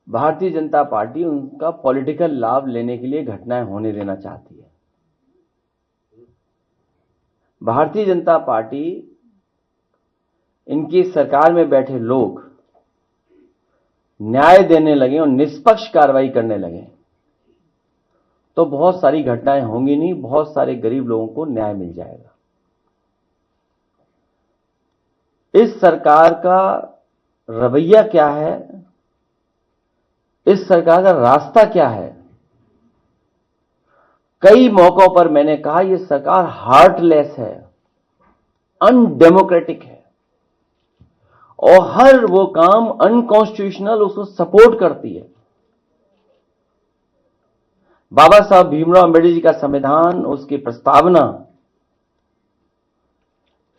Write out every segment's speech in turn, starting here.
Bharatiya Janata party उनका political लाभ लेने के लिए घटनाएं होने देना चाहती है। भारतीय जनता पार्टी, इनकी सरकार में बैठे लोग न्याय देने लगे और निष्पक्ष कार्रवाई करने लगे तो बहुत सारी घटनाएं होंगी नहीं, बहुत सारे गरीब लोगों को न्याय मिल जाएगा। इस सरकार का रवैया क्या है, इस सरकार का रास्ता क्या है? कई मौकों पर मैंने कहा यह सरकार हार्टलेस है, अनडेमोक्रेटिक है और हर वो काम अनकॉन्स्टिट्यूशनल उसको सपोर्ट करती है। बाबा साहब भीमराव अम्बेडकर जी का संविधान, उसकी प्रस्तावना,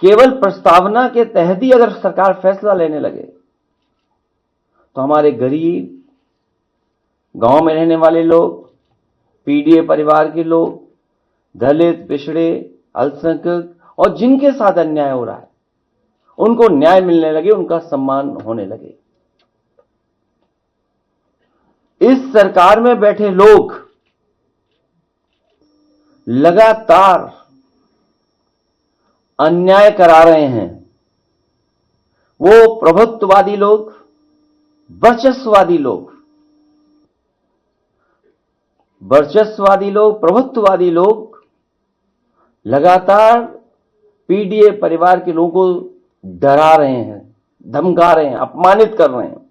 केवल प्रस्तावना के तहत ही अगर सरकार फैसला लेने लगे तो हमारे गरीब, गांव में रहने वाले लोग, पीडीए परिवार के लोग, दलित, पिछड़े, अल्पसंख्यक और जिनके साथ अन्याय हो रहा है उनको न्याय मिलने लगे, उनका सम्मान होने लगे। इस सरकार में बैठे लोग लगातार अन्याय करा रहे हैं। वो प्रभुत्ववादी लोग, वर्चस्ववादी लोग, प्रभुत्ववादी लोग लगातार पीडीए परिवार के लोगों को डरा रहे हैं, धमका रहे हैं, अपमानित कर रहे हैं।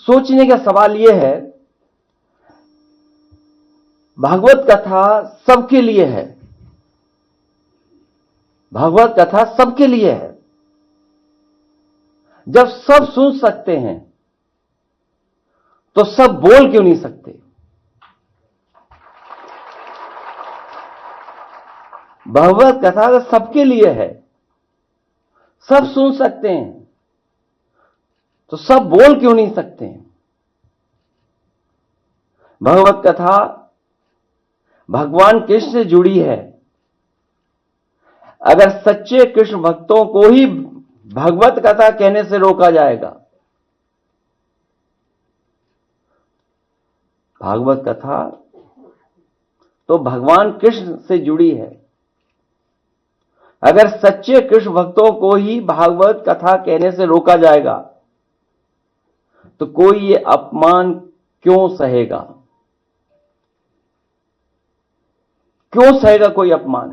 सोचने का सवाल यह है, भागवत कथा सबके लिए है, भागवत कथा सबके लिए है। जब सब सुन सकते हैं तो सब बोल क्यों नहीं सकते? भागवत कथा सबके लिए है, सब सुन सकते हैं तो सब बोल क्यों नहीं सकते हैं? भगवत कथा भगवान कृष्ण से जुड़ी है। अगर सच्चे कृष्ण भक्तों को ही भगवत कथा कहने से रोका जाएगा, भागवत कथा तो भगवान कृष्ण से जुड़ी है। अगर सच्चे कृष्ण भक्तों को ही भागवत कथा कहने से रोका जाएगा तो कोई ये अपमान क्यों सहेगा? क्यों सहेगा कोई अपमान?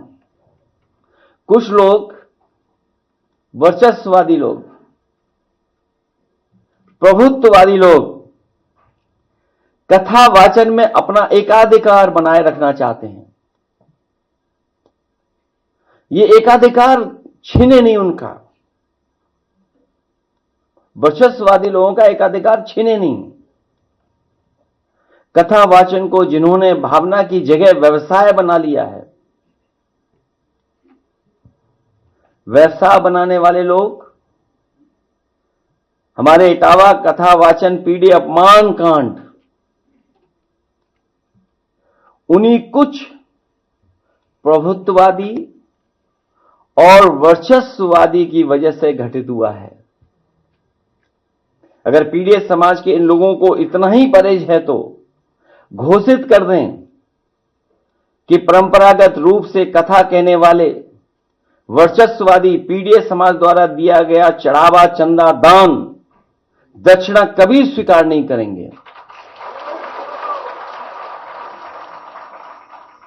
कुछ लोग, वर्चस्ववादी लोग, प्रभुत्ववादी लोग कथा वाचन में अपना एकाधिकार बनाए रखना चाहते हैं। ये एकाधिकार छीने नहीं उनका, वर्चस्ववादी लोगों का एकाधिकार छीने नहीं। कथा वाचन को जिन्होंने भावना की जगह व्यवसाय बना लिया है, व्यवसाय बनाने वाले लोग, हमारे इटावा कथा वाचन पीढ़ी अपमान कांड उन्हीं कुछ प्रभुत्ववादी और वर्चस्ववादी की वजह से घटित हुआ है। अगर पीड़ित समाज के इन लोगों को इतना ही परहेज है तो घोषित कर दें कि परंपरागत रूप से कथा कहने वाले वर्चस्ववादी पीड़ित समाज द्वारा दिया गया चढ़ावा, चंदा, दान, दक्षिणा कभी स्वीकार नहीं करेंगे।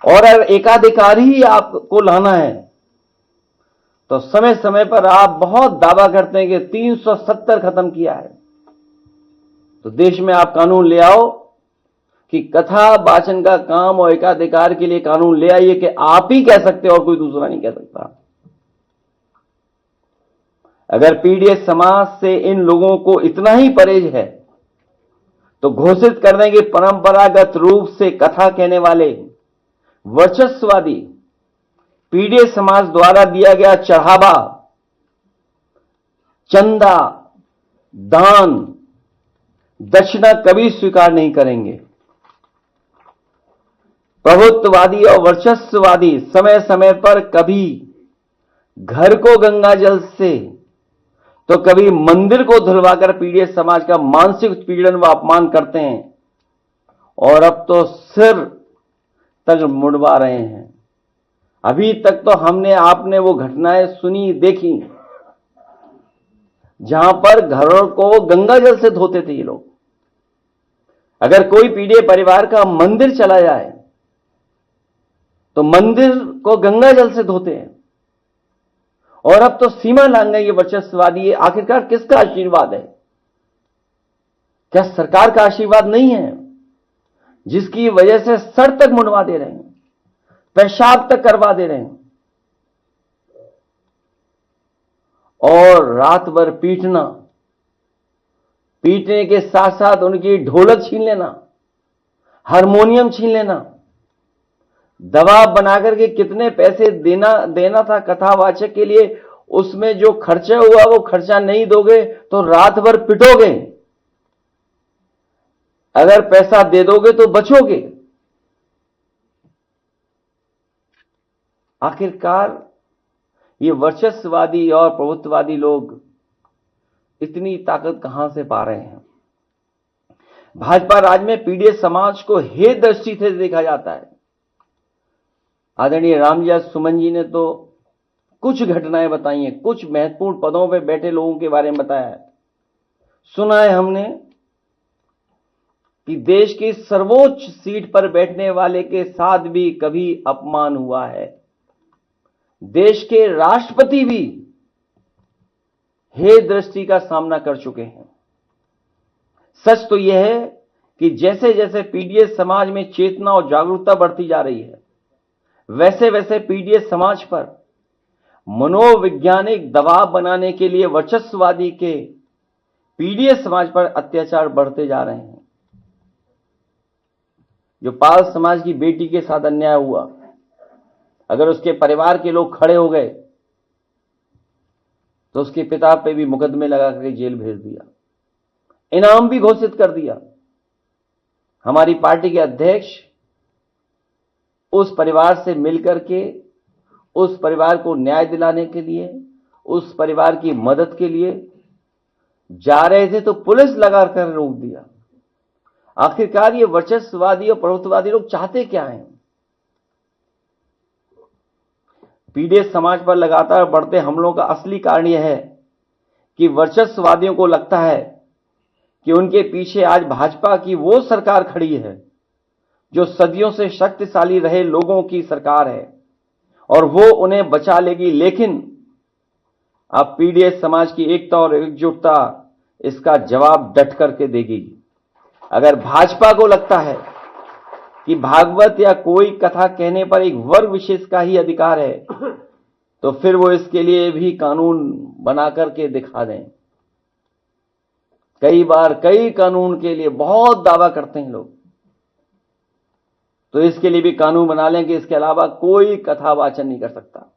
और अगर एकाधिकार ही आपको लाना है तो समय समय पर आप बहुत दावा करते हैं कि 370 खत्म किया है, तो देश में आप कानून ले आओ कि कथा वाचन का काम और एकाधिकार के लिए कानून ले आइए कि आप ही कह सकते हो और कोई दूसरा नहीं कह सकता। अगर पीड़ित समाज से इन लोगों को इतना ही परहेज है तो घोषित कर दें कि परंपरागत रूप से कथा कहने वाले वर्चस्ववादी पीड़ित समाज द्वारा दिया गया चढ़ावा, चंदा, दान, दक्षिणा कभी स्वीकार नहीं करेंगे। प्रभुत्ववादी और वर्चस्ववादी समय समय पर कभी घर को गंगा जल से तो कभी मंदिर को धुलवाकर पीड़ित समाज का मानसिक उत्पीड़न व अपमान करते हैं, और अब तो सिर तक मुड़वा रहे हैं। अभी तक तो हमने आपने वो घटनाएं सुनी देखी जहां पर घरों को गंगा जल से धोते थे ये लोग। अगर कोई पीड़ित परिवार का मंदिर चला जाए तो मंदिर को गंगा जल से धोते हैं, और अब तो सीमा लांघ गई ये वर्चस्ववादी। आखिरकार किसका आशीर्वाद है? क्या सरकार का आशीर्वाद नहीं है, जिसकी वजह से सर तक मुंडवा दे रहे हैं, पेशाब तक करवा दे रहे हैं, और रात भर पीटने के साथ साथ उनकी ढोलक छीन लेना, हारमोनियम छीन लेना, दबाव बनाकर के कितने पैसे देना था कथावाचक के लिए, उसमें जो खर्चा हुआ वो खर्चा नहीं दोगे तो रात भर पिटोगे, अगर पैसा दे दोगे तो बचोगे। आखिरकार ये वर्चस्ववादी और प्रभुत्ववादी लोग इतनी ताकत कहां से पा रहे हैं? भाजपा राज में पीड़ित समाज को हे दृष्टि से देखा जाता है। आदरणीय रामविलास सुमन जी ने तो कुछ घटनाएं बताई हैं, कुछ महत्वपूर्ण पदों पर बैठे लोगों के बारे में बताया है। सुना है हमने कि देश की सर्वोच्च सीट पर बैठने वाले के साथ भी कभी अपमान हुआ है। देश के राष्ट्रपति भी हे दृष्टि का सामना कर चुके हैं। सच तो यह है कि जैसे जैसे पीड़ित समाज में चेतना और जागरूकता बढ़ती जा रही है, वैसे वैसे पीड़ित समाज पर मनोवैज्ञानिक दबाव बनाने के लिए वर्चस्ववादी के पीड़ित समाज पर अत्याचार बढ़ते जा रहे हैं। जो पाल समाज की बेटी के साथ अन्याय हुआ, अगर उसके परिवार के लोग खड़े हो गए तो उसके पिता पे भी मुकदमे लगा करके जेल भेज दिया, इनाम भी घोषित कर दिया। हमारी पार्टी के अध्यक्ष उस परिवार से मिलकर के उस परिवार को न्याय दिलाने के लिए, उस परिवार की मदद के लिए जा रहे थे तो पुलिस लगाकर रोक दिया। आखिरकार ये वर्चस्ववादी और प्रभुत्ववादी लोग चाहते क्या हैं? पीड़ित समाज पर लगातार बढ़ते हमलों का असली कारण यह है कि वर्चस्ववादियों को लगता है कि उनके पीछे आज भाजपा की वो सरकार खड़ी है जो सदियों से शक्तिशाली रहे लोगों की सरकार है, और वो उन्हें बचा लेगी। लेकिन अब पीड़ित समाज की एकता और एकजुटता इसका जवाब डट करके देगी। अगर भाजपा को लगता है कि भागवत या कोई कथा कहने पर एक वर्ग विशेष का ही अधिकार है, तो फिर वो इसके लिए भी कानून बना करके दिखा दें। कई बार कई कानून के लिए बहुत दावा करते हैं लोग, तो इसके लिए भी कानून बना लें कि इसके अलावा कोई कथा वाचन नहीं कर सकता।